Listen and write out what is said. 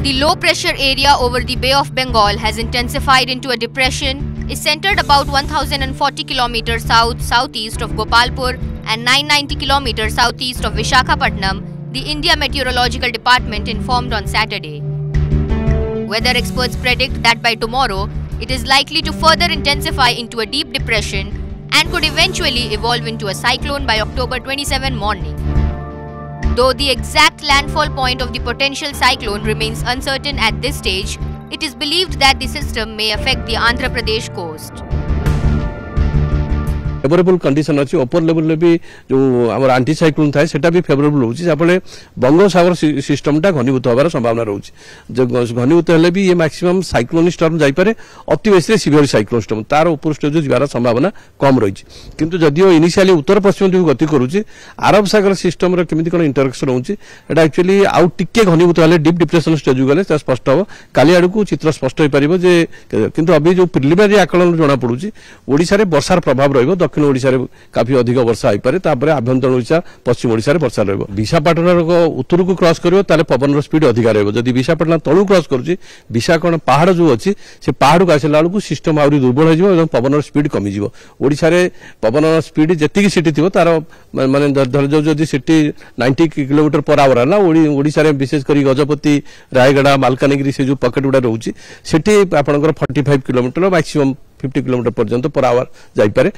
The low pressure area over the Bay of Bengal has intensified into a depression, is centered about 1040 km south-southeast of Gopalpur and 990 km southeast of Visakhapatnam, the India Meteorological Department informed on Saturday. Weather experts predict that by tomorrow, it is likely to further intensify into a deep depression and could eventually evolve into a cyclone by October 27 morning. Though the exact landfall point of the potential cyclone remains uncertain at this stage, it is believed that the system may affect the Andhra Pradesh coast. Favourable condition अच्छी upper level भी जो आम aunty cyclone थाए सेटा भी favourable रोचे जहाँफल बंगोसागर सिस्टमटा घनीभूत होवार संभावना रोचे जो घनीभूत हेले भी ये मैक्सिमम साइक्लोनिक स्टर्म जाइपारे अति बेसी सिवियर साइक्लोन स्टर्म तार ऊपर स्टेज जावार संभावना कम रही किंतु जदियो इनिशियली उत्तर पश्चिम जो गति करुच्ची अरब सागर सिस्टम केमी कौन इंटरेक्शन होची एटा एक्चुअली आउ टिके घनीभूत हेले डीप डिप्रेशन स्टेज गले स्पष्ट हम काली आड़ को चित्र स्पष्ट हो पार जे किंतु अभी जो प्रिलिमिनारी आकलन जना पड़ुची ओडिशा रे वर्षार प्रभाव रहिबो दक्षिण ओडिशा रे काफी अधिक वर्षा हो पारे तापर आभ्यंतर ओडिशा पश्चिम ओडिशा रे वर्षा रहबो विशाखापट्टनम उत्तर को क्रॉस करिवो ताले पवन रो स्पीड अधिक रहबो जदी विशाखापट्टनम तळु क्रॉस करूची विशाखापट्टनम पहाड़ जो अछि से पहाड़ को आसिला बेलू सिस्टम आउरी दुर्बल हो जिवो एवं पवन रो स्पीड कमी जिवो ओडिशा रे पवन रो स्पीड जेतिकी सिटी थिबो तार माने धर जो जदी सिटी 90 km/h हला ओडिशा रे विशेष करी गजपति रायगढ़ मालकानगिरी से जो पॉकेट गुडा रहउची सेठी आपनकर 45 km मैक्सिमम 50 km पर्यंत पर आवर जाई पारे।